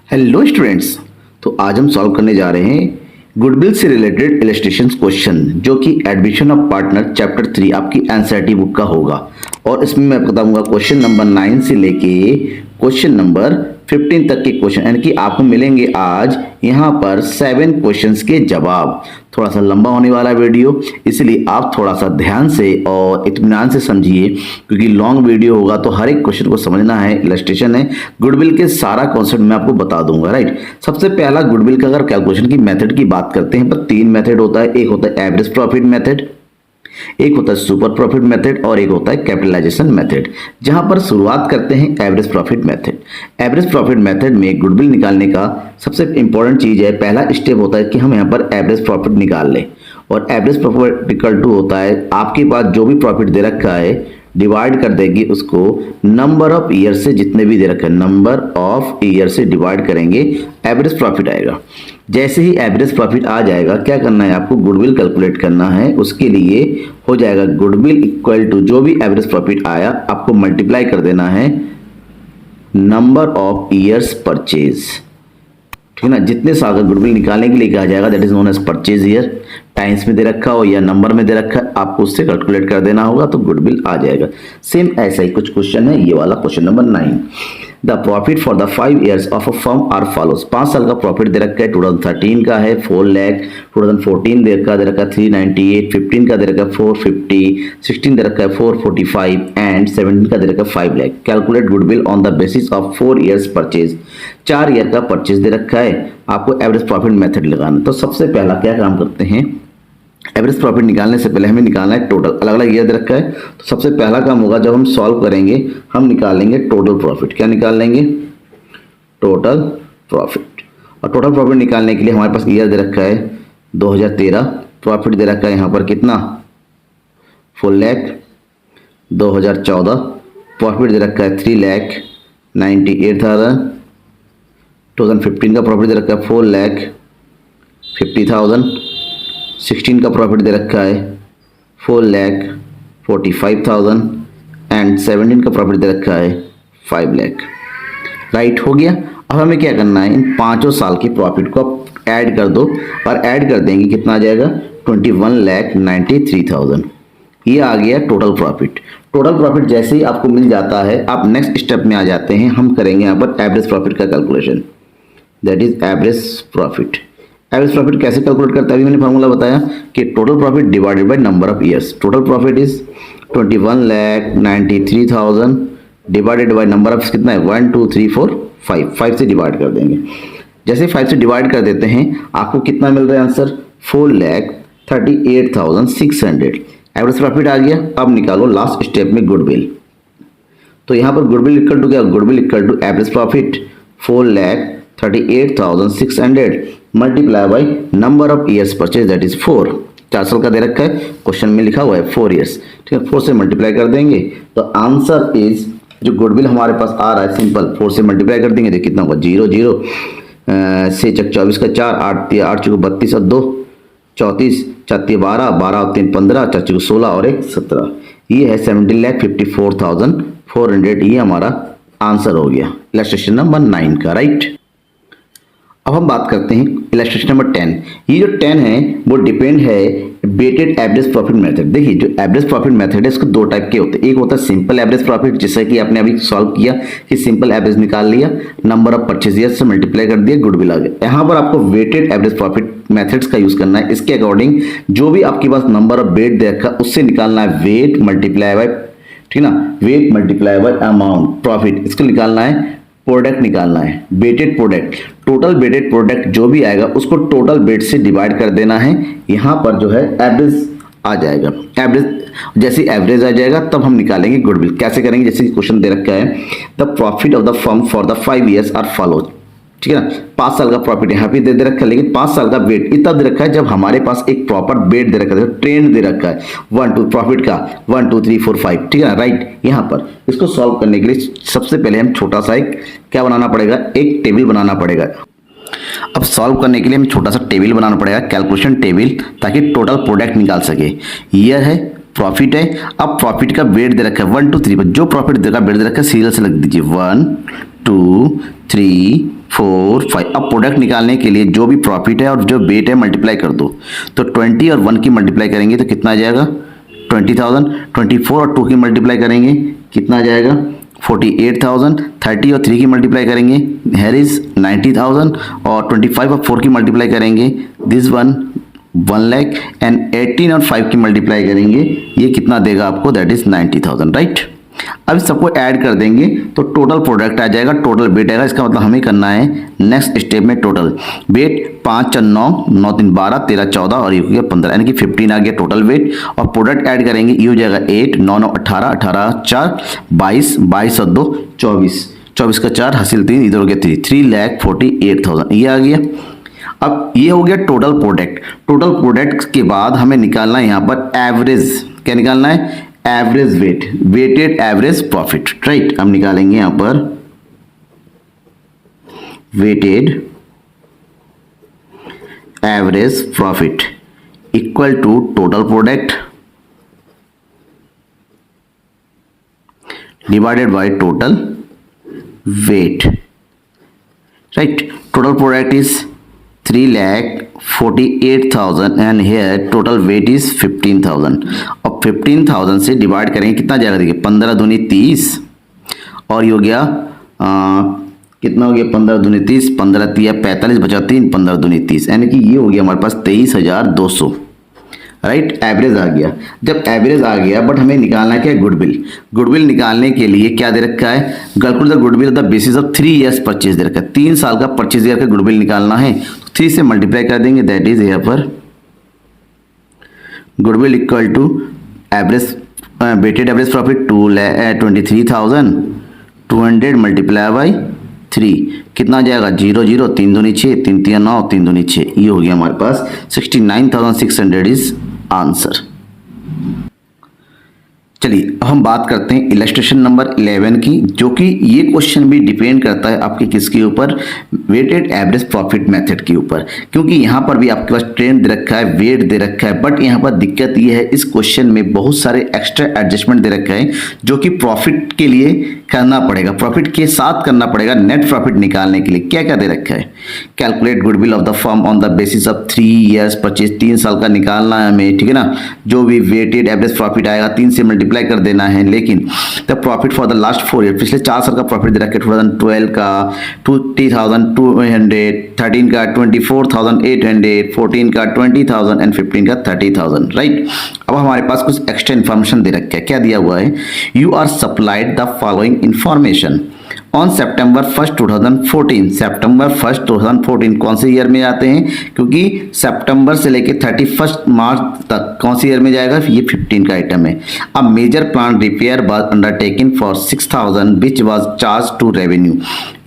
Hello students. तो आज हम सॉल्व करने जा रहे हैं गुडविल से रिलेटेड इलस्ट्रेशन क्वेश्चन, जो कि एडमिशन ऑफ पार्टनर चैप्टर 3 आपकी एनसीईआरटी बुक का होगा। और इसमें मैं बताऊंगा क्वेश्चन नंबर 9 से लेके क्वेश्चन नंबर 15 तक के क्वेश्चन, यानी कि आपको मिलेंगे आज यहाँ पर 7 क्वेश्चंस के जवाब। थोड़ा सा लंबा होने वाला वीडियो, इसलिए आप थोड़ा सा ध्यान से और इत्मीनान से समझिए, क्योंकि लॉन्ग वीडियो होगा तो हर एक क्वेश्चन को समझना है। इलस्ट्रेशन है, गुडविल के सारा कॉन्सेप्ट मैं आपको बता दूंगा। राइट, सबसे पहला गुडविल का अगर कैलकुलेशन की मेथड की बात करते हैं, पर 3 मेथड होता है। एक होता है एवरेज प्रॉफिट मेथड, एक होता है सुपर प्रॉफिट मेथड और एक होता है कैपिटलाइजेशन मेथड। जहां पर शुरुआत करते हैं average profit method. Average profit method में गुडविल निकालने का सबसे इंपॉर्टेंट चीज है, पहला स्टेप होता है कि हम यहां पर एवरेज प्रॉफिट निकाल लें। और एवरेज प्रॉफिट इक्वल टू होता है आपके पास जो भी प्रॉफिट दे रखा है डिवाइड कर देंगे उसको नंबर ऑफ ईयर से, जितने भी दे रखे हैं नंबर ऑफ ईयर से डिवाइड करेंगे, एवरेज प्रॉफिट आएगा। जैसे ही एवरेज प्रॉफिट आ जाएगा, क्या करना है आपको, गुडविल कैलकुलेट करना है। उसके लिए हो जाएगा गुडविल इक्वल टू जो भी एवरेज प्रॉफिट आया आपको मल्टीप्लाई कर देना है नंबर ऑफ ईयर्स परचेज। ठीक है ना, जितने साल का गुडविल निकालने के लिए कहा जाएगा that is known as purchase year. Times में दे रखा हो या नंबर में दे रखा है, आपको उससे कैलकुलेट कर देना होगा तो गुडविल आ जाएगा। सेम ऐसा ही कुछ क्वेश्चन है, ये वाला question number 9। The profit for the 5 years of a firm are follows. 5 साल का प्रॉफिट दे रखा है, 2013 का है 4 लाख, 2014 दे रखा है 398, 15 का दे रखा है 450, 16 दे रखा है 445 एंड 17 का दे रखा है 5 lakh. Calculate goodwill on the basis of 4 years purchase. 4 year का परचेज दे रखा है, आपको एवरेज प्रॉफिट मेथड लगाना। तो सबसे पहला क्या काम करते हैं, एवरेज प्रॉफिट निकालने से पहले हमें निकालना है टोटल। अलग अलग ईयर दे रखा है, तो सबसे पहला काम होगा जब हम सॉल्व करेंगे हम निकालेंगे टोटल प्रॉफिट। क्या निकाल लेंगे, टोटल प्रॉफिट। और टोटल प्रॉफिट निकालने के लिए हमारे पास ईयर दे रखा है 2013, प्रॉफिट दे रखा है यहाँ पर कितना 4 लाख। 2014 प्रॉफिट दे रखा है 3,98,000। 2015 का प्रॉफिट दे रखा है 4,50,000। 16 का प्रॉफिट दे रखा है 4,45,000 एंड 17 का प्रॉफिट दे रखा है 5 लाख। राइट, हो गया। अब हमें क्या करना है, इन पांचों साल की प्रॉफिट को आप ऐड कर दो और ऐड कर देंगे, कितना आ जाएगा 21,93,000। ये आ गया टोटल प्रॉफिट। टोटल प्रॉफिट जैसे ही आपको मिल जाता है, आप नेक्स्ट स्टेप में आ जाते हैं। हम करेंगे यहाँ पर एवरेज प्रॉफिट का calculation, that is average profit. Average profit कैसे कैलकुलेट करता है, अभी मैंने फार्मूला बताया कि total profit divided by number of years. Total profit is 21,93,000 divided by number of कितना है 1 2 3 4 5 5 से डिवाइड कर देंगे। जैसे 5 से डिवाइड कर देते हैं आपको कितना मिल रहा है आंसर 4,38,600। एवरेज प्रॉफिट आ गया। अब निकालो लास्ट स्टेप में गुडविल। तो यहाँ पर गुडविल इक्वल टू क्या, goodwill equal to average profit 4,38,600 multiply by number of years purchase that is 4। 4 साल का दे रखा है, क्वेश्चन में लिखा हुआ है 4 years। ठीक है, 4 से मल्टीप्लाई कर देंगे तो आंसर इज, जो गुडविल हमारे पास आ रहा है सिंपल 4 से मल्टीप्लाई कर देंगे तो कितना होगा 0 0 से 24 का 4, 8 8 चौको 32 और 2 34, 4 12, 12 और 3 15, 4 चौको 16 और 1 17। ये है 17,54,400। ये हमारा आंसर हो गया इलस्ट्रेशन नंबर 9 का। राइट, अब हम बात करते हैं इलस्ट्रेशन नंबर 10। ये जो 10 है वो डिपेंड है वेटेड एवरेज प्रॉफिट मेथड। देखिए, जो एवरेज प्रॉफिट मेथड है इसको 2 टाइप के होते हैं। एक होता है सिंपल एवरेज प्रॉफिट, जैसा कि आपने अभी सॉल्व किया कि सिंपल एवरेज निकाल लिया, नंबर ऑफ परचेज ईयर्स से मल्टीप्लाई कर दिया, गुडविल आ गया। यहाँ पर आपको वेटेड एवरेज प्रॉफिट मेथड्स का यूज करना है। इसके अकॉर्डिंग जो भी आपके पास नंबर ऑफ वेट दे रखा उससे निकालना है वेट मल्टीप्लाई बाय, ठीक ना, weight multiply by amount profit. इसको निकालना है, प्रोडक्ट निकालना है, weighted product. Total weighted product जो भी आएगा उसको टोटल वेट से डिवाइड कर देना है। यहाँ पर जो है एवरेज आ जाएगा। एवरेज, जैसे एवरेज आ जाएगा तब हम निकालेंगे गुडविल। कैसे करेंगे, जैसे कि क्वेश्चन दे रखा है the profit of the firm for the 5 years are follows. ठीक है ना, 5 साल का प्रॉफिट यहाँ पे दे रखा है, लेकिन 5 साल का वेट इतना दे रखा है जब हमारे पास एक प्रॉपर वेट दे रखा है, ट्रेंड दे रखा है 1 2 प्रॉफिट का 1 2 3 4 5। ठीक है ना, राइट। यहाँ पर इसको सॉल्व करने के लिए सबसे पहले हम छोटा सा एक क्या बनाना पड़ेगा, एक टेबल बनाना पड़ेगा। अब सॉल्व करने के लिए हमें छोटा सा टेबल बनाना पड़ेगा, कैलकुलेशन टेबल, ताकि टोटल प्रोडक्ट निकाल सके। ईयर है, प्रॉफिट है। अब प्रॉफिट का वेट दे रखा है 1 2 3 पर, जो प्रॉफिट देगा वेट दे रखा है सीरियल से लग दीजिए 1 2 3 4 5। अब प्रोडक्ट निकालने के लिए जो भी प्रॉफिट है और जो वेट है मल्टीप्लाई कर दो, तो 20 और 1 की मल्टीप्लाई करेंगे तो कितना आ जाएगा 20,000। 24 और 2 की मल्टीप्लाई करेंगे कितना आ जाएगा 48,000। 30 और 3 की मल्टीप्लाई करेंगे हेयर इज 90,000। और 25 और 4 की मल्टीप्लाई करेंगे दिस वन 1 लाख। एंड 18 और 5 की मल्टीप्लाई करेंगे ये कितना देगा आपको, दैट इज 90,000, राइट। अब सबको ऐड कर देंगे तो टोटल प्रोडक्ट आ जाएगा, टोटल वेट आएगा। इसका मतलब हमें करना है नेक्स्ट स्टेप में टोटल वेट 5 4 9 9 3 12 13 14 और ये हो गया 15, यानी कि 15 आ गया टोटल वेट। और प्रोडक्ट ऐड करेंगे ये हो जाएगा 8 9 9 18 18 4 22 22 और 2 24 24 का 4 हासिल 3 इधर हो गया 3,48,000 ये आ गया। अब ये हो गया टोटल प्रोडक्ट। टोटल प्रोडक्ट के बाद हमें निकालना है यहाँ पर एवरेज, क्या निकालना है average weight, weighted average profit, right. हम निकालेंगे यहां पर weighted average profit equal to total product divided by total weight, right. Total product is 3,48,000 and here total weight is 15,000। और 15,000 से डिवाइड करेंगे कितना जाएगा, देखिए 15 दूनी 30 और ये हो गया कितना हो गया 15 दूनी 30 15 तिया 45 बचा 3 15 दूनी 30, यानी कि ये हो गया हमारे पास 23,200, राइट। एवरेज आ गया। जब एवरेज आ गया बट हमें निकालना क्या है गुडविल। गुडविल निकालने के लिए क्या दे रखा है, calculate the goodwill the basis of 3 years purchase दे रखा है। 3 साल का परचेज ईयर का गुडविल निकालना है तो 3 से मल्टीप्लाई कर देंगे, दैट इज यहाँ पर goodwill equal to average weighted average profit 23,200 multiply by 3 कितना आ जाएगा 0 0 3 दूनी 6 3 3 9 3 दूनी 6, ये हो गया हमारे पास 69,600 इज आंसर। चलिए अब हम बात करते हैं इलस्ट्रेशन नंबर 11 की, जो कि ये क्वेश्चन भी डिपेंड करता है आपके किसके ऊपर, वेटेड एवरेज प्रॉफिट मेथड के ऊपर। क्योंकि यहाँ पर भी आपके पास ट्रेंड दे रखा है, वेट दे रखा है, बट यहाँ पर दिक्कत ये है इस क्वेश्चन में बहुत सारे एक्स्ट्रा एडजस्टमेंट दे रखा है जो कि प्रॉफिट के लिए करना पड़ेगा, प्रॉफिट के साथ करना पड़ेगा। नेट प्रॉफिट निकालने के लिए क्या क्या दे रखा है, calculate goodwill of the firm on the basis of 3 years purchase, 3 साल का निकालना है हमें, ठीक है ना। जो भी वेटेड एवरेज प्रॉफिट आएगा 3 से मल्टीप्लाई कर देना है। लेकिन the profit for the last 4 year, पिछले 4 साल का प्रॉफिट दे रखा है 2012 का 20,200, 13 का 24,800, 14 का 20,000 एंड 15 का 30,000, राइट। अब हमारे पास कुछ एक्स्ट्रा इन्फॉर्मेशन दे रखा है, क्या दिया हुआ है, you are supplied the following information on September 1st 2014। September 1st 2014 कौन से ईयर में आते हैं, क्योंकि सितंबर से लेके 31 मार्च तक कौन से ईयर में जाएगा, ये 15 का आइटम है। अब major plant repair was undertaken for 6,000 which was charge to revenue.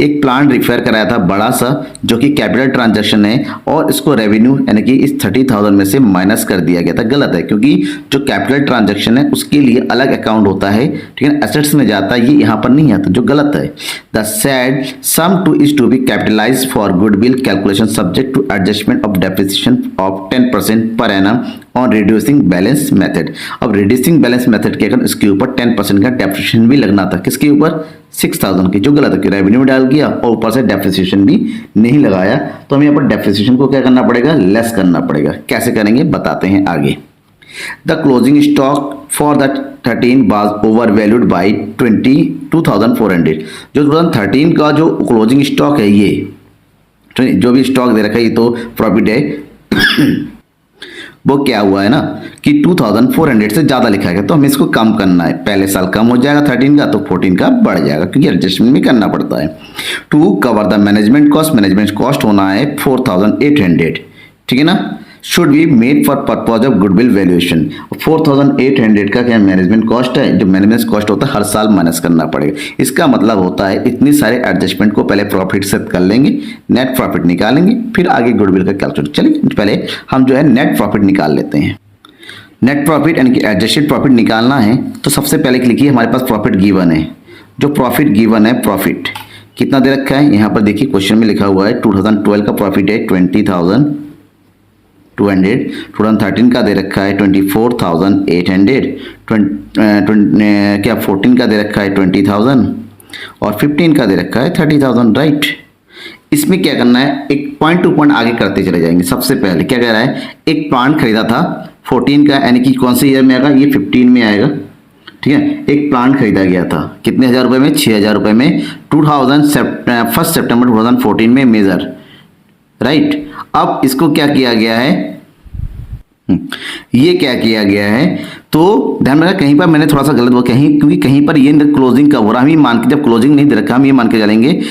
एक प्लांट रिपेयर कराया था बड़ा सा जो कि कैपिटल ट्रांजैक्शन है और इसको रेवेन्यू यानी कि इस 30,000 में से माइनस कर दिया गया था। गलत है, क्योंकि जो कैपिटल ट्रांजैक्शन है उसके लिए अलग अकाउंट होता है, ठीक है, एसेट्स में जाता है, ये यहाँ पर नहीं आता, जो गलत है। The said sum to is to be capitalized for goodwill calculation subject to adjustment of depreciation of 10% per annum on reducing balance method। अब reducing balance method के अगर इसके ऊपर 10% का डेप्रिसिएशन भी लगना था, किसके ऊपर 6,000 की, जो गलत है कि रेवेन्यू में डाल दिया और ऊपर से डेप्रिसिएशन भी नहीं लगाया। तो हमें यहाँ पर डेप्रिसिएशन को क्या करना पड़ेगा, लेस करना पड़ेगा। कैसे करेंगे बताते हैं आगे। The closing stock for the 13 was overvalued by 22,400। जो 2013 का जो क्लोजिंग स्टॉक है, ये जो भी स्टॉक दे रखा है ये तो प्रॉफिट है वो क्या हुआ है ना कि 2,400 से ज़्यादा लिखा गया, तो हमें इसको कम करना है। पहले साल कम हो जाएगा 13 का तो 14 का बढ़ जाएगा, क्योंकि एडजस्टमेंट भी करना पड़ता है। To cover the management cost होना है 4,800, ठीक है ना, should be made for purpose of goodwill valuation. 4,800 का क्या मैनेजमेंट कॉस्ट है, जो मैनेजमेंट कॉस्ट होता है हर साल माइनस करना पड़ेगा। इसका मतलब होता है इतनी सारे एडजस्टमेंट को पहले प्रॉफिट से कर लेंगे, नेट प्रॉफिट निकालेंगे, फिर आगे गुडविल का कैलकुलेट। चलिए पहले हम जो है नेट प्रॉफिट निकाल लेते हैं। नेट प्रॉफिट यानी कि एडजस्टेड प्रॉफिट निकालना है तो सबसे पहले लिखिए हमारे पास प्रॉफिट गिवन है। जो प्रॉफिट गिवन है, प्रॉफिट कितना दे रखा है यहाँ पर देखिए क्वेश्चन में लिखा हुआ है 2012 का प्रॉफिट है 20,200, 2013 का दे रखा है 24,800, क्या 14 का दे रखा है 20,000 और 15 का दे रखा है 30,000, राइट। इसमें क्या करना है, एक पॉइंट टू पॉइंट आगे करते चले जाएंगे। सबसे पहले क्या कह रहा है, एक प्लांट खरीदा था 14 का, यानी कि कौन से ईयर में आएगा, ये 15 में आएगा। ठीक है, एक प्लांट खरीदा गया था कितने हजार रुपए में, 6,000 रुपए में, 1 सितंबर 2014 में मेजर, राइट। अब इसको क्या किया गया है, ये क्या किया गया है, तो ध्यान रखना कहीं पर मैंने थोड़ा सा गलत बोला, क्योंकि कहीं पर ये क्लोजिंग कब हो रहा है, हम ये मान के, जब क्लोजिंग नहीं दे रखा हम ये मान के चलेंगे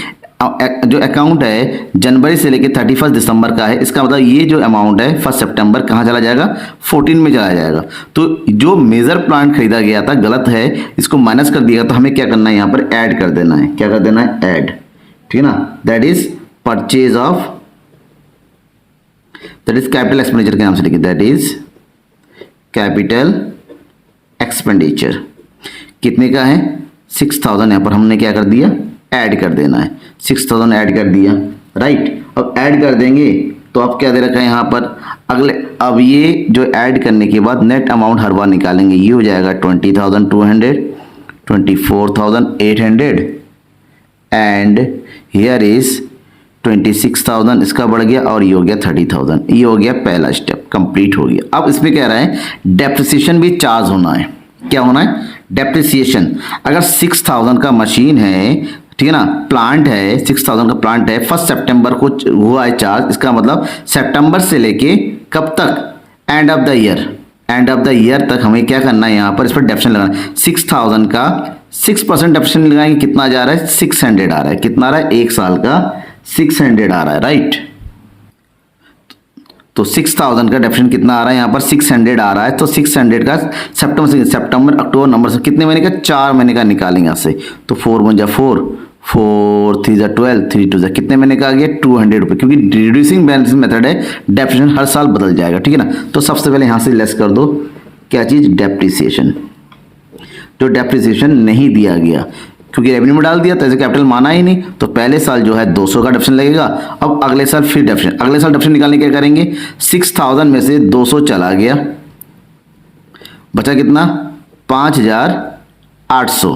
जो अकाउंट है जनवरी से लेकर 31 दिसंबर का है, इसका मतलब ये जो अमाउंट है 1 सितंबर कहाँ चला जाएगा, 14 में चला जाएगा। तो जो मेजर प्लांट खरीदा गया था गलत है, इसको माइनस कर दिया, तो हमें क्या करना है, यहाँ पर ऐड कर देना है। क्या कर देना है, ऐड, ठीक है ना। That is purchase of, that is capital expenditure के नाम से लिखिए, दैट इज कैपिटल एक्सपेंडिचर। कितने का है, 6,000। यहाँ पर हमने क्या कर दिया, ऐड कर देना है, 6,000 ऐड कर दिया, राइट। अब ऐड कर देंगे तो अब क्या दे रखा है यहाँ पर, अगले, अब ये जो ऐड करने के बाद नेट अमाउंट हर बार निकालेंगे, ये हो जाएगा 20,200, 24,800 एंड हियर इज 26,000, इसका बढ़ गया, और ये हो गया 30,000। ये हो गया पहला स्टेप, कंप्लीट हो गया। अब इसमें कह रहा है डेप्रिसिएशन भी चार्ज होना है। क्या होना है, डेप्रिसिएशन। अगर 6,000 का मशीन है, ठीक है ना, प्लांट है, 6,000 का प्लांट है, 1 सितंबर को हुआ है चार्ज, इसका मतलब सितंबर से लेके कब तक, end of the year, end of the year तक हमें क्या करना है, यहाँ पर इस पर डेप्रिसिएशन लगाना है। 6,000 का 6% डेप्रिसिएशन लगाएंगे, कितना जा रहा है, 600 आ रहा है। कितना आ रहा है, एक साल का 600 आ रहा है, राइट। तो 6,000 का डेप्रिसिएशन कितना आ रहा है, यहाँ पर 600 आ रहा है। तो 600 का सितंबर अक्टूबर नवंबर से कितने महीने का, 4 महीने का निकालेंगे यहाँ से। तो 4 1 जा 4, 4 3 जा 12, 3 2 जा कितने महीने का आ गया, 200 रुपये, क्योंकि रिड्यूसिंग बैलेंस मेथड है, डेप्रिसिएशन हर साल बदल जाएगा, ठीक है ना। तो सबसे पहले यहाँ से लेस कर दो, क्या चीज, डेप्रिसिएशन। जो डेप्रिसिएशन नहीं दिया गया, क्योंकि रेवेन्यू में डाल दिया तो ऐसे कैपिटल माना ही नहीं, तो पहले साल जो है 200 का डेप्रिसिएशन लगेगा। अब अगले साल फिर डेप्रिसिएशन, अगले साल डेप्रिसिएशन निकालने क्या करेंगे, 6,000 में से 200 चला गया, बचा कितना, 5,800।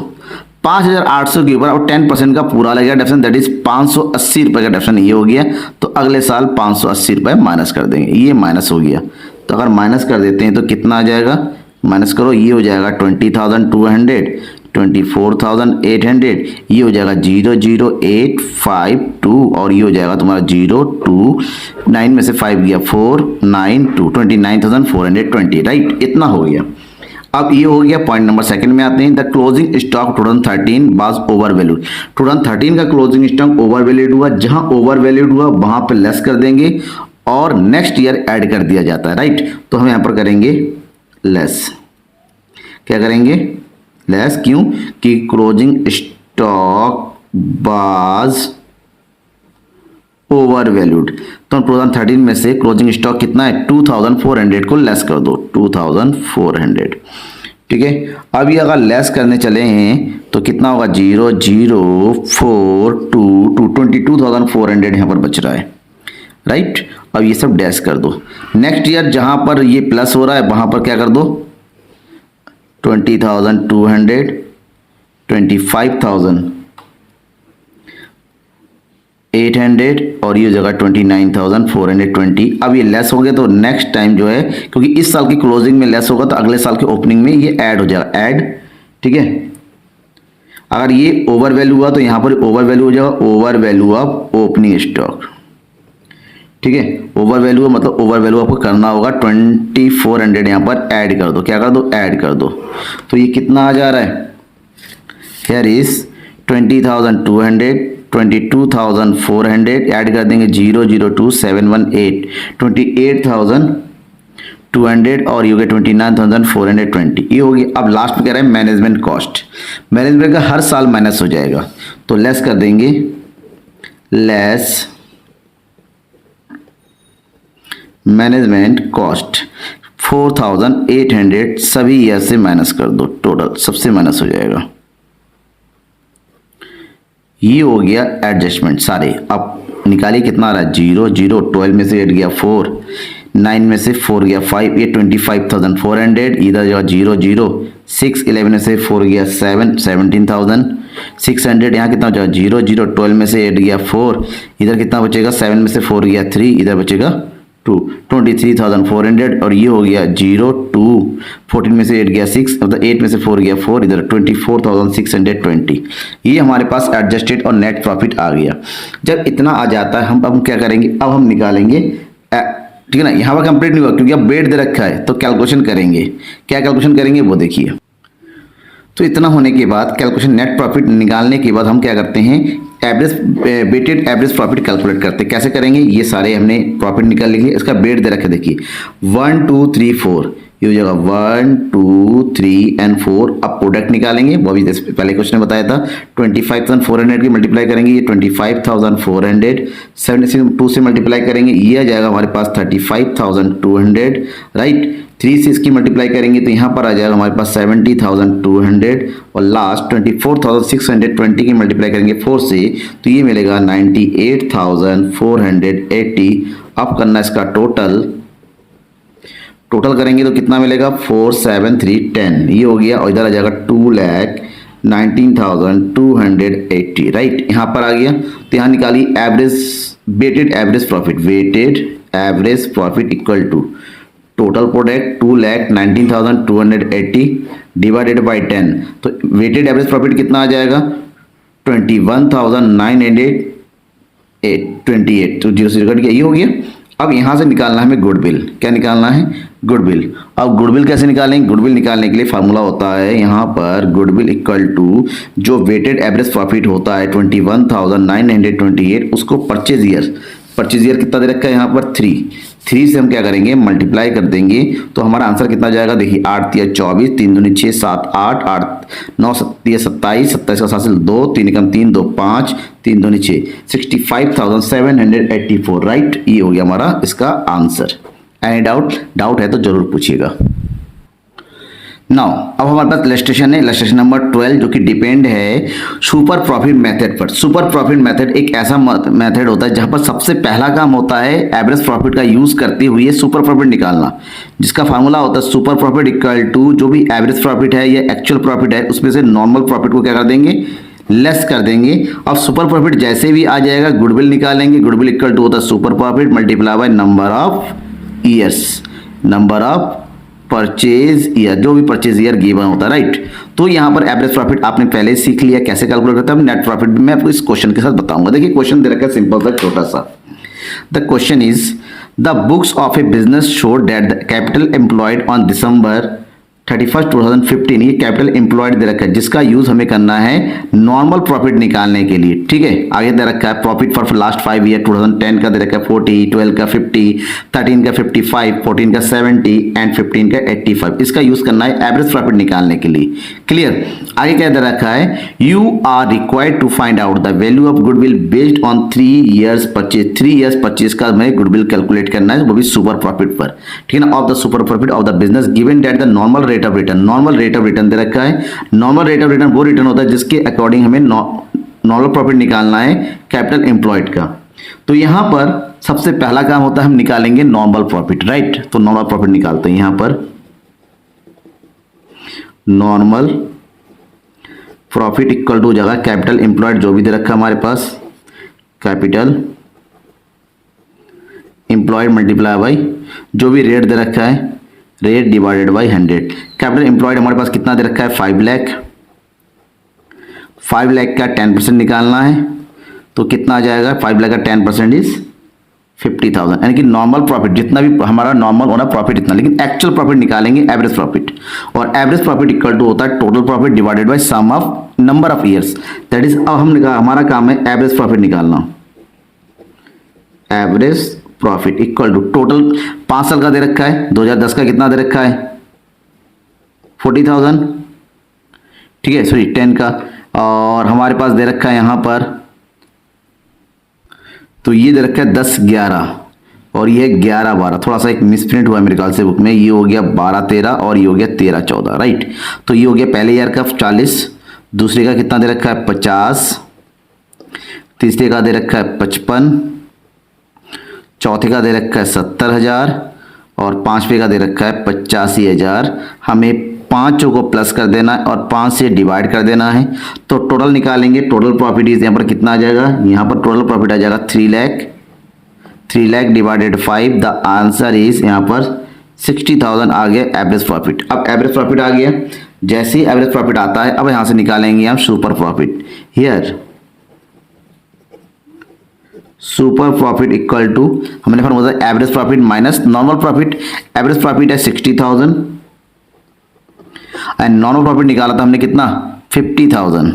5,800 के ऊपर अब 10% का पूरा लगेगा डेप्रिसिएशन, दैट इज 580 रुपये का डेप्रिसिएशन ये हो गया। तो अगले साल 580 रुपये माइनस कर देंगे, ये माइनस हो गया। तो अगर माइनस कर देते हैं तो कितना आ जाएगा, माइनस करो, ये हो जाएगा 20,200, 24,800, ये हो जाएगा 00852, और ये हो जाएगा तुम्हारा 029 में से 5 गया 492, 29,420, राइट। इतना हो गया। अब ये हो गया पॉइंट नंबर सेकंड में आते हैं, the closing stock 2013 was over valued. 2013 का क्लोजिंग स्टॉक ओवर वैल्यूड हुआ, जहां ओवर वैल्यूड हुआ वहां पर लेस कर देंगे और नेक्स्ट ईयर ऐड कर दिया जाता है, राइट। तो हम यहां पर करेंगे लेस, क्या करेंगे, लेस। क्यों कि closing stock was over valued. तो 2013 में से क्लोजिंग स्टॉक कितना है, 2,400 को लेस कर दो, 2,400, ठीक है। अब ये अगर लेस करने चले हैं तो कितना होगा, 0,042, 22,400 यहाँ पर बच रहा है, राइट। अब ये सब डैश कर दो। नेक्स्ट ईयर जहां पर ये प्लस हो रहा है वहां पर क्या कर दो, 20,200, 25,800 और ये जगह 29,420। अब ये लेस हो गया तो नेक्स्ट टाइम जो है, क्योंकि इस साल की क्लोजिंग में लेस होगा तो अगले साल के ओपनिंग में ये ऐड हो जाएगा, ऐड, ठीक है। अगर ये ओवर वैल्यू हुआ तो यहां पर ओवर वैल्यू हो जाएगा, over value of opening stock, ठीक है। ओवर वैल्यू मतलब ओवर वैल्यू आपको करना होगा 2,400 यहाँ पर ऐड कर दो, क्या कर दो, ऐड कर दो। तो ये कितना आ जा रहा है, हियर इज 20,200, 22,400 ऐड कर देंगे 0,02718, 28,200 और ये हो गया 29,420, ये हो गया। अब लास्ट में कह रहे हैं मैनेजमेंट कॉस्ट। मैनेजमेंट का हर साल माइनस हो जाएगा, तो लेस कर देंगे, लेस मैनेजमेंट कॉस्ट 4,800 सभी ईयर से माइनस कर दो, टोटल सबसे माइनस हो जाएगा। ये हो गया एडजस्टमेंट सारे। अब निकालिए कितना आ रहा है, 0 0, 12 में से 8 गया 4, 9 में से 4 गया 5, ये 25,400, इधर जो 0 0, 6 11 में से 4 गया 7, 17,000, 600, यहाँ कितना बचेगा 0 0, 12 में से 8 गया 4, इधर कितना बचेगा 7 में से 4 गया 3, इधर बचेगा 2, 23,400, और ये हो गया 0 2, 14 में से 8 गया 6, मतलब 8 में से 4 गया 4, इधर 24,620। ये हमारे पास एडजस्टेड और नेट प्रॉफिट आ गया। जब इतना आ जाता है हम क्या करेंगे, अब हम निकालेंगे, ठीक है ना। यहाँ पर कंप्लीट नहीं हुआ क्योंकि अब बेट दे रखा है, तो कैलकुलेशन करेंगे। क्या कैलकुलेशन करेंगे वो देखिए। तो इतना होने के बाद कैलकुलेशन नेट प्रॉफिट निकालने के बाद हम क्या करते हैं, average weighted average profit calculate करते हैं। कैसे करेंगे, ये सारे हमने प्रॉफिट निकाल लेंगे, इसका वेट दे रखे देखिए 1 2 3 4, ये हो जाएगा 1 2 3 एंड 4। अब प्रोडक्ट निकालेंगे, वो अभी पहले क्वेश्चन में बताया था। 25,400 की मल्टीप्लाई करेंगे, ये 25,400, 2 से मल्टीप्लाई करेंगे, ये आ जाएगा हमारे पास 35,200, राइट। 3 से इसकी मल्टीप्लाई करेंगे तो यहाँ पर आ जाएगा हमारे पास 70,200, और लास्ट 24,620 की मल्टीप्लाई करेंगे 4 से, तो ये मिलेगा 98,480। अब करना इसका टोटल करेंगे तो कितना मिलेगा 47310, ये हो गया, और इधर आ जाएगा 2,19,280, राइट। यहाँ पर आ गया, तो यहाँ निकालिए average weighted average profit equal to total product 2,19,280 divided by 10, तो वेटेड एवरेज प्रॉफिट कितना आ जाएगा 21,928, तो 0 से कट गया, ये हो गया। अब यहाँ से निकालना है हमें गुडविल। क्या निकालना है, गुडविल। अब गुडविल कैसे निकालेंगे, गुडविल निकालने के लिए फार्मूला होता है यहाँ पर गुडविल इक्वल टू जो वेटेड एवरेज प्रॉफिट होता है 21,928, उसको परचेज ईयर कितना दे रखा है यहाँ पर 3 से हम क्या करेंगे मल्टीप्लाई कर देंगे, तो हमारा आंसर कितना जाएगा देखिए 8 या 24, 3 दूनी 6 7 8 8 9 7 27, 27 का 7 से 2, 3 कम 3 2 5, 3 दूनी 6, 65,784, राइट। ये हो गया हमारा इसका आंसर। एनी डाउट है तो जरूर पूछिएगा। नाउ अब हमारे पास इलस्ट्रेशन है, इलस्ट्रेशन नंबर 12, जो कि डिपेंड है सुपर प्रॉफिट मेथड पर। सुपर प्रॉफिट मेथड एक ऐसा मेथड होता है जहां पर सबसे पहला काम होता है एवरेज प्रॉफिट का यूज करते हुए सुपर प्रॉफिट निकालना, जिसका फार्मूला होता है सुपर प्रॉफिट इक्वल टू जो भी एवरेज प्रॉफिट है या एक्चुअल प्रॉफिट है उसमें से नॉर्मल प्रॉफिट को क्या कर देंगे, लेस कर देंगे। अब सुपर प्रॉफिट जैसे भी आ जाएगा गुडविल निकालेंगे, गुडविल इक्वल टू होता है super profit multiply by number of years, number of purchase year, जो भी परचेज ईयर गिवन होता है, राइट। तो यहाँ पर एवरेज प्रॉफिट आपने पहले ही सीख लिया कैसे कैलकुलेट करते हैं। नेट प्रॉफिट मैं आपको इस क्वेश्चन के साथ बताऊंगा। देखिए क्वेश्चन दे रखा है सिंपल सा छोटा सा। The question is the books of A business show that the capital employed on December 31, 2015, ये कैपिटल एम्प्लॉयड दे रखा है जिसका यूज हमें करना है नॉर्मल प्रॉफिट निकालने के लिए, ठीक है। आगे दे रखा है प्रॉफिट फॉर लास्ट 5 ईयर, 2010 का दे रखा है 40, 12 का 50, 13 का 55, 14 का 70 एंड 15 का 85। इसका यूज करना है एवरेज प्रॉफिट निकालने के लिए, क्लियर। आगे क्या दे रखा है, you are required to find out the value of goodwill based on 3 years purchase. 3 years purchase का हमें गुडविल कैलकुलेट करना है, वो भी सुपर प्रॉफिट पर, ठीक है ना। Of the super profit of the business given that the normal rate of return, normal rate of return दे रखा है। नॉर्मल रेट ऑफ रिटर्न वो रिटर्न होता है जिसके अकॉर्डिंग हमें नॉर्मल प्रॉफिट निकालना है कैपिटल एम्प्लॉयड का। तो यहां पर सबसे पहला काम होता है हम निकालेंगे नॉर्मल प्रॉफिट, राइट। तो नॉर्मल प्रॉफिट निकालते हैं। यहां पर नॉर्मल प्रॉफिट इक्वल टू जगह कैपिटल एम्प्लॉयड जो भी दे रखा है हमारे पास, कैपिटल एम्प्लॉयड मल्टीप्लाई बाई जो भी रेट दे रखा है, rate divided by 100। Capital employed हमारे पास कितना दे रखा है 5 लाख। 5 लाख का 10% निकालना है तो कितना आ जाएगा, 5 लाख का 10% इज 50,000, यानी कि नॉर्मल प्रॉफिट जितना भी हमारा नॉर्मल होना प्रॉफिट इतना, लेकिन एक्चुअल प्रॉफिट निकालेंगे एवरेज प्रॉफिट, और एवरेज प्रॉफिट इक्वल टू होता है total profit divided by sum of number of years, that is. अब हमारा काम है एवरेज प्रॉफिट निकालना। Average profit equal to total 5 साल का दे रखा है, 2010 का कितना दे रखा है 40,000, ठीक है, सॉरी 10 का, और हमारे पास दे रखा है यहां पर, तो ये दे रखा है 10 11 और ये 11 12, थोड़ा सा एक मिसप्रिंट हुआ है मेरे ख्याल से बुक में, ये हो गया 12 13 और ये हो गया 13 14, राइट। तो ये हो गया पहले ईयर का 40, दूसरे का कितना दे रखा है 50, तीसरे का दे रखा है 55, चौथे का दे रखा है 70,000 और पांचवे का दे रखा है 85,000। हमें पाँचों को प्लस कर देना है और 5 से डिवाइड कर देना है। तो टोटल निकालेंगे, टोटल प्रॉफिट इज यहाँ पर कितना आ जाएगा, यहाँ पर टोटल प्रॉफिट आ जाएगा 3 lakh divided 5, the answer is यहाँ पर 60,000 आ गया एवरेज प्रॉफिट। अब एवरेज प्रॉफिट आ गया, जैसे ही एवरेज प्रॉफिट आता है अब यहाँ से निकालेंगे हम super profit. Here super profit equal to, हमने formula average profit minus normal profit. Average profit है 60,000 एंड नॉर्मल प्रॉफिट निकाला था हमने कितना, 50,000।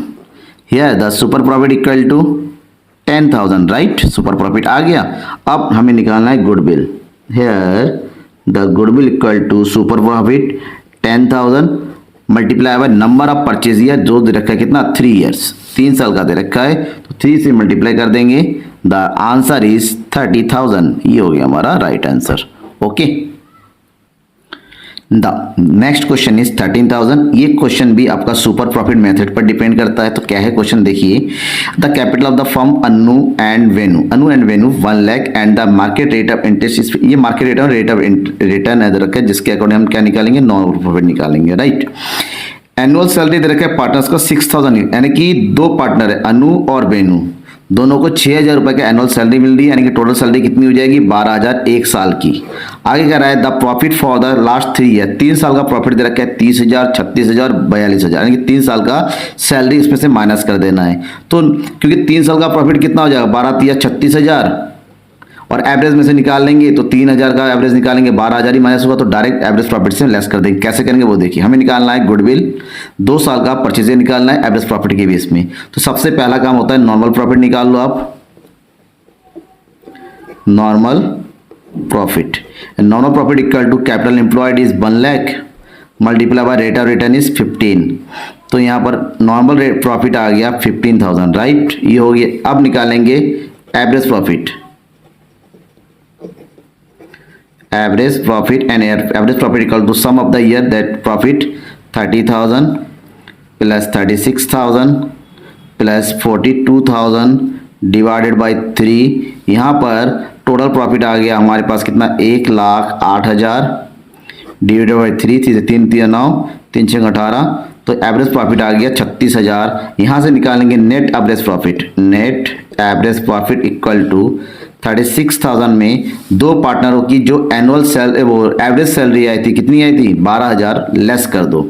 Here the super profit equal to 10,000, right. Super profit आ गया। अब हमें निकालना है goodwill. Here the goodwill equal to super profit 10,000 multiply by number of purchase year, जो दे रखा है कितना, 3 ईयर्स, 3 साल का दे रखा है, तो 3 से मल्टीप्लाई कर देंगे, द आंसर इज 30,000। ये हो गया हमारा right answer. Okay, the next question is 13,000। ये क्वेश्चन भी आपका सुपर प्रॉफिट मेथड पर डिपेंड करता है। तो क्या है क्वेश्चन, देखिए, the capital of the firm Anu and Venu 1 lakh and the market rate of interest, ये मार्केट रेट और रेट ऑफ रिटर्न है रखा है, जिसके अकॉर्डिंग हम क्या निकालेंगे, नॉर्मल प्रॉफिट निकालेंगे, राइट। एनुअल सैलरी दे रखा है पार्टनर्स को 6,000, यानी कि 2 पार्टनर है अनु और वेनु, दोनों को 6,000 रुपए का एनुअल सैलरी मिल रही है, यानी कि टोटल सैलरी कितनी हो जाएगी, 12,000 एक साल की। आगे कह रहा है the profit for the last 3 year, 3 साल का प्रॉफिट दे रखा है 30,000, 36,000, 42,000, यानी कि 3 साल का सैलरी इसमें से माइनस कर देना है। तो क्योंकि 3 साल का प्रॉफिट कितना हो जाएगा, 12 या 36,000, और एवरेज में से निकाल लेंगे तो 3,000 का एवरेज निकालेंगे, 12,000 ही माइनस होगा, तो डायरेक्ट एवरेज प्रॉफिट से लेस कर देंगे। कैसे करेंगे वो देखिए, हमें निकालना है गुडविल, 2 साल का परचेज निकालना है एवरेज प्रॉफिट के बेस में। तो सबसे पहला काम होता है नॉर्मल प्रॉफिट निकाल लो आप, normal profit. Normal profit equal to capital employed is 1 lakh multiply by rate of return is 15। तो यहाँ पर नॉर्मल रेट प्रॉफिट आ गया 15,000, राइट। ये हो गया। अब निकालेंगे average profit, average profit and average profit equal to sum of the year that profit 30,000 plus 36,000 plus 42,000 divided by 3। यहाँ पर टोटल प्रॉफिट आ गया हमारे पास कितना, 1,08,000 डिवाइडेड बाय 3, 3 3 9, 3 6 18, तो एवरेज प्रॉफिट आ गया 36,000। यहाँ से निकालेंगे net average profit, net average profit equal to 36,000 में 2 पार्टनरों की जो एनुअल सैलरी, वो एवरेज सैलरी आई थी, कितनी आई थी, 12,000, लेस कर दो,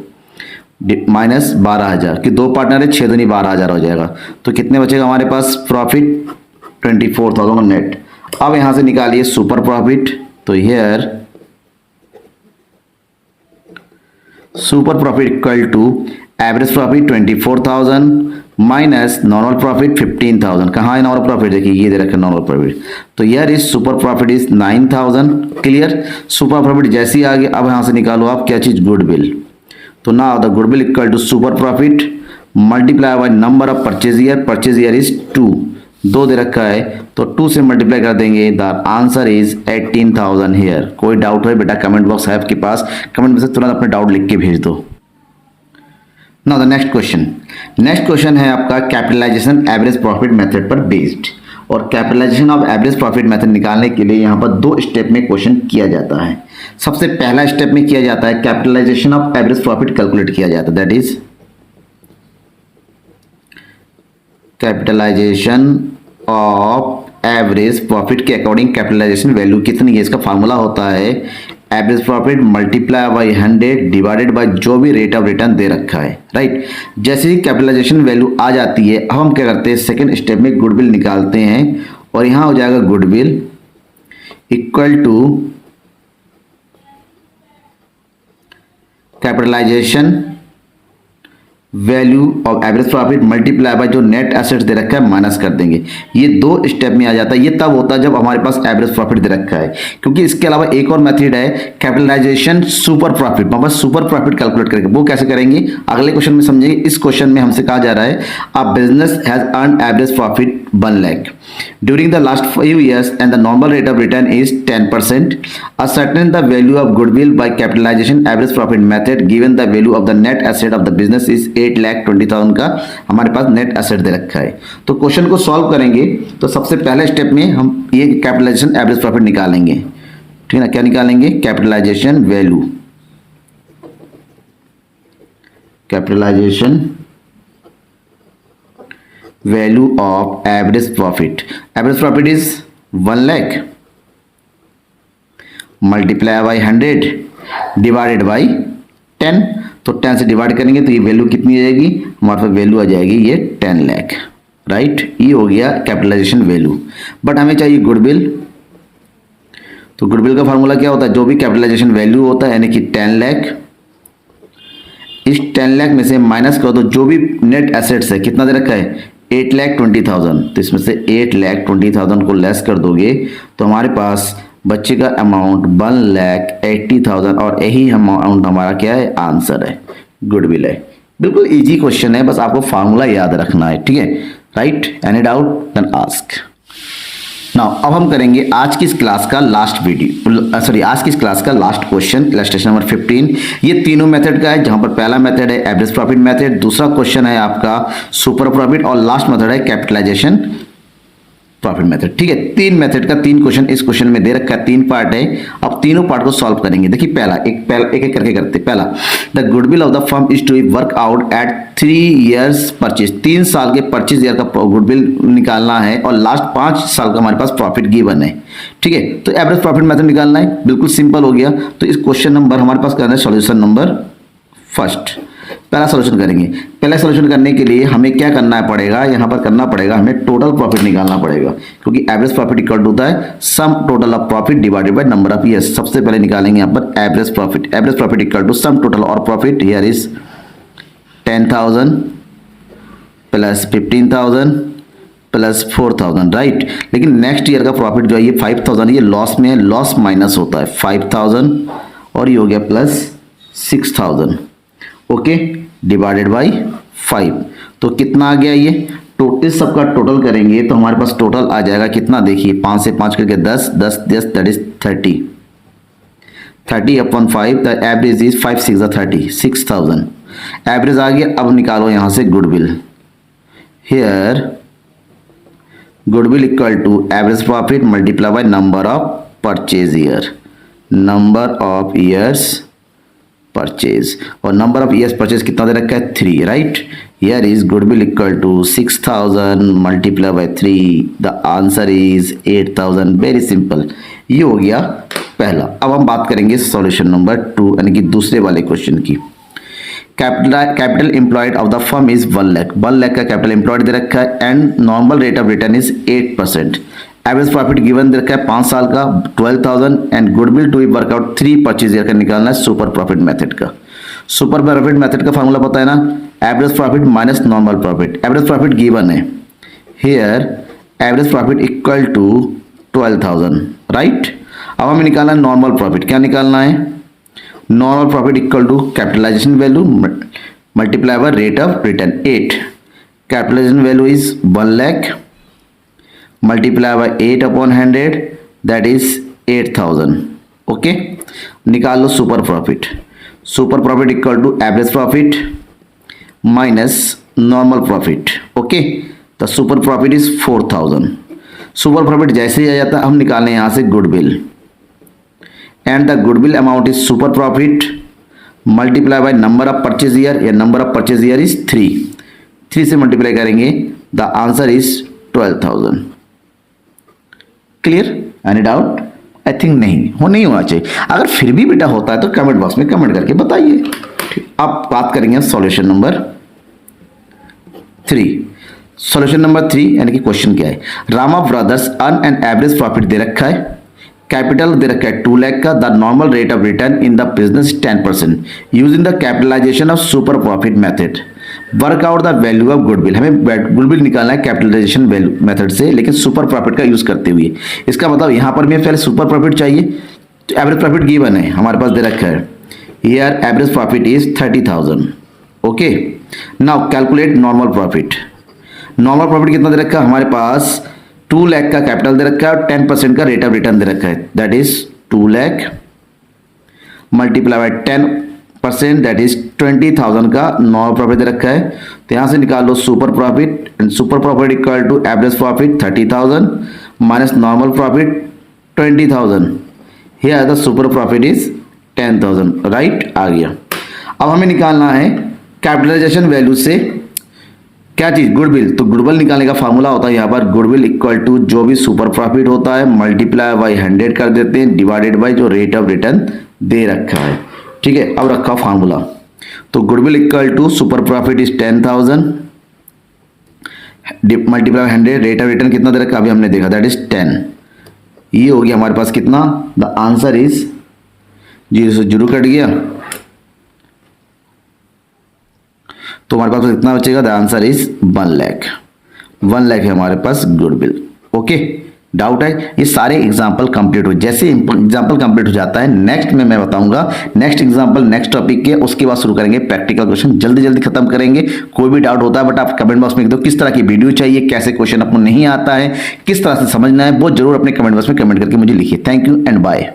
माइनस 12,000 कि 2 पार्टनर है, 6 दूनी 12,000 हो जाएगा। तो कितने बचेगा हमारे पास प्रॉफिट, 24,000 नेट। अब यहां से निकालिए सुपर प्रॉफिट। तो here super profit equal to average profit 24,000 minus normal profit 15,000। कहाँ है नॉर्मल प्रॉफिट, देखिए ये दे रखे नॉर्मल प्रॉफिट। तो here is super profit is 9,000। Clear, super profit जैसे ही आ गया, अब यहां से निकालो आप क्या चीज, गुडविल। तो now the goodwill equal to super profit multiply by number of purchase year is 2, 2 दे रखा है, तो 2 से मल्टीप्लाई कर देंगे, द आंसर इज 18,000। हियर कोई डाउट है बेटा, कमेंट बॉक्स है आपके पास, कमेंट में से तुरंत अपने डाउट लिख के भेज दो। नाउ द नेक्स्ट क्वेश्चन है आपका कैपिटलाइजेशन एवरेज प्रॉफिट मेथड पर बेस्ड। और capitalization of average profit method निकालने के लिए यहाँ पर 2 स्टेप में क्वेश्चन किया जाता है। सबसे पहला स्टेप में किया जाता है capitalization of average profit calculate किया जाता है, that is capitalization of average profit के अकॉर्डिंग कैपिटलाइजेशन वैल्यू कितनी है, इसका फार्मूला होता है average profit multiply by 100 divided by जो भी रेट ऑफ रिटर्न दे रखा है, राइट। जैसे ही कैपिटलाइजेशन वैल्यू आ जाती है, अब हम क्या करते हैं, सेकंड स्टेप में गुडविल निकालते हैं, और यहां हो जाएगा goodwill equal to capitalization value of average profit multiply by जो नेट एसेट्स दे रखा है माइनस कर देंगे। ये 2 स्टेप में आ जाता है। ये तब होता है जब हमारे पास एवरेज प्रॉफिट दे रखा है, क्योंकि इसके अलावा एक और मेथड है कैपिटलाइजेशन सुपर प्रॉफिट, मतलब सुपर प्रॉफिट कैलकुलेट करेंगे। वो कैसे करेंगे अगले क्वेश्चन में समझेंगे। इस क्वेश्चन में हमसे कहा जा रहा है a business has earn average profit 1 lakh during the last 5 years and the normal rate of return is 10%. Ascertain the value of goodwill by capitalization average profit method given the value of the net asset of the business is 8,20,000 का हमारे पास net asset दे रखा है। तो question को solve करेंगे तो सबसे पहले स्टेप में हम ये कैपिटलाइजेशन एवरेज प्रॉफिट निकालेंगे, ठीक है ना। क्या निकालेंगे, capitalization value capitalization value of average profit is 1 lakh multiply by 100 divided by 10। तो 10 से डिवाइड करेंगे तो ये वैल्यू कितनी आ जाएगी, हमारे पास वैल्यू आ जाएगी ये 10 लाख, राइट। ये हो गया कैपिटलाइजेशन वैल्यू। बट हमें चाहिए गुडविल। तो गुडविल का फार्मूला क्या होता है, जो भी कैपिटलाइजेशन वैल्यू होता है यानी कि 10 लाख, इस 10 लाख में से माइनस कर दो जो भी नेट एसेट्स है, कितना दे रखा है 8,20,000, तो इसमें से 8,20,000 को लेस कर दोगे तो हमारे पास बच्चे का अमाउंट 1,80,000 और यही अमाउंट हमारा क्या है, आंसर है, गुडविल है। बिल्कुल इजी क्वेश्चन है, बस आपको फार्मूला याद रखना है, ठीक है, right. Any doubt then ask. Now अब हम करेंगे आज की इस क्लास का लास्ट आज की इस क्लास का लास्ट क्वेश्चन, इलस्ट्रेशन नंबर 15। ये तीनों मेथड का है, जहां पर पहला मेथड है एवरेज प्रॉफिट मेथड, दूसरा क्वेश्चन है आपका सुपर प्रॉफिट और लास्ट मेथड है कैपिटलाइजेशन प्रॉफिट मेथड, ठीक है। 3 मेथड का 3 क्वेश्चन इस क्वेश्चन में दे रखा है, 3 पार्ट है। अब तीनों पार्ट को सॉल्व करेंगे। देखिए पहला एक करके करते। पहला, the goodwill of the firm is to work out at 3 years purchase, 3 साल के परचेज ईयर का गुडविल निकालना है और लास्ट 5 साल का हमारे पास प्रॉफिट गिवन है, ठीक है। तो एवरेज प्रॉफिट मेथड निकालना है, बिल्कुल सिंपल हो गया। तो इस क्वेश्चन नंबर हमारे पास करना है सॉल्यूशन नंबर फर्स्ट। पहला सॉल्यूशन करेंगे। पहला सॉल्यूशन करने के लिए हमें क्या करना पड़ेगा, यहाँ पर करना पड़ेगा हमें टोटल प्रॉफिट निकालना पड़ेगा, क्योंकि एवरेज प्रॉफिट इक्वल होता है sum total of profit divided by number of years. सबसे पहले निकालेंगे यहाँ पर average profit equal to sum total और profit, here is 10,000 plus 15,000 plus 4,000, right. लेकिन नेक्स्ट ईयर का प्रॉफिट जो है ये 5,000, ये लॉस में है, लॉस माइनस होता है 5,000 और ये हो गया प्लस 6,000, ओके, डिवाइडेड बाई 5। तो कितना आ गया ये, तो इस सबका टोटल करेंगे तो हमारे पास टोटल आ जाएगा कितना, देखिए 5 से 5 करके 10 10 10 that is 30 upon 5, the average is 5 6 30, 6,000 average आ गया। अब निकालो यहां से goodwill, here goodwill equal to average profit multiply by number of purchase year, number of years purchase, और नंबर ऑफ ईयर्स परचेज कितना दे रखा है 3, right. Here is goodwill equal to 6,000 multiply by 3, the answer is 8,000। Very simple, ये हो गया पहला। अब हम बात करेंगे सॉल्यूशन नंबर 2 यानी कि दूसरे वाले क्वेश्चन की। Capital employed of the firm is 1 lakh, 1 lakh का कैपिटल एम्प्लॉयड दे रखा है and normal rate of return is 8%। Average profit given दे रखा है 5 साल का 12,000 and goodwill to work out 3 purchase year का निकालना है सुपर प्रॉफिट मेथड का। सुपर प्रॉफिट मेथड का फार्मूला पता है ना, average profit minus normal profit. Average profit given है, here average profit equal to 12,000, right. अब हमें निकालना है नॉर्मल प्रॉफिट। क्या निकालना है, normal profit equal to capitalization value multiply by rate of return 8। Capitalization value is 1 lakh multiply by 8 upon 100 that is 8,000, okay. निकाल लो super profit. Super profit equal to average profit minus normal profit, okay. The super profit is 4,000। Super profit जैसे ही आ जाता है हम निकालें यहां से goodwill and the goodwill amount is super profit multiply by number of purchase year, या number of purchase year is 3 से मल्टीप्लाई करेंगे, the answer is 12,000। Clear, any doubt? I think नहीं होना चाहिए। अगर फिर भी बेटा होता है तो कमेंट बॉक्स में कमेंट करके बताइए। अब बात करेंगे सॉल्यूशन नंबर 3। सॉल्यूशन नंबर 3 यानी कि क्वेश्चन क्या है, Rama brothers earn an average profit दे रखा है, कैपिटल दे रखा है 2 लाख का, the normal rate of return in the business 10%, using the capitalization of super profit method, work out the value of goodwill. हमें गुडविल निकालना है कैपिटलाइजेशन वैल्यू मेथड से, लेकिन सुपर प्रॉफिट का यूज करते हुए। इसका मतलब यहां पर हमें पहले सुपर प्रॉफिट चाहिए, तो एवरेज प्रॉफिट गिवन है हमारे पास दे रखा है, here average profit is 30,000, okay. Now calculate normal profit. Normal profit कितना दे रखा है हमारे पास, 2 लाख का कैपिटल दे रखा है और 10% का रेट ऑफ रिटर्न दे रखा है, that is 2 lakh multiply bye 10% that is 20,000 का नॉर्मल प्रॉफिट दे रखा है। तो यहां से निकाल लो super profit, and super profit equal to average profit 30,000 minus normal profit 20,000, here the super profit is 10,000, right. आ गया। अब हमें निकालना है कैपिटलाइजेशन वैल्यू से क्या चीज, गुडविल, तो गुडविल निकालने का फार्मूला होता है यहाँ पर गुडविल इक्वल टू जो भी सुपर प्रॉफिट होता है मल्टीप्लाई बाई 100 कर देते हैं डिवाइडेड बाई जो रेट ऑफ रिटर्न दे रखा है। ठीक है, अब रखा फार्मूला, तो goodwill equal to super profit is 10,000 multiply 100, rate of return कितना दे रखा अभी हमने देखा दैट इज 10। ये हो गया हमारे पास कितना, द आंसर इज 0 से 0 कट गया तो हमारे पास कितना बचेगा, the answer is 1 lakh. 1 lakh है हमारे पास गुडविल। ओके, डाउट है, ये सारे एग्जाम्पल कंप्लीट हो, जैसे एग्जाम्पल कंप्लीट हो जाता है नेक्स्ट में मैं बताऊंगा नेक्स्ट एग्जाम्पल नेक्स्ट टॉपिक के, उसके बाद शुरू करेंगे प्रैक्टिकल क्वेश्चन, जल्दी जल्दी खत्म करेंगे। कोई भी डाउट होता है बट आप कमेंट बॉक्स में लिख दो किस तरह की वीडियो चाहिए, कैसे क्वेश्चन आपको नहीं आता है, किस तरह से समझना है, वो जरूर अपने कमेंट बॉक्स में कमेंट करके मुझे लिखिए। Thank you and bye.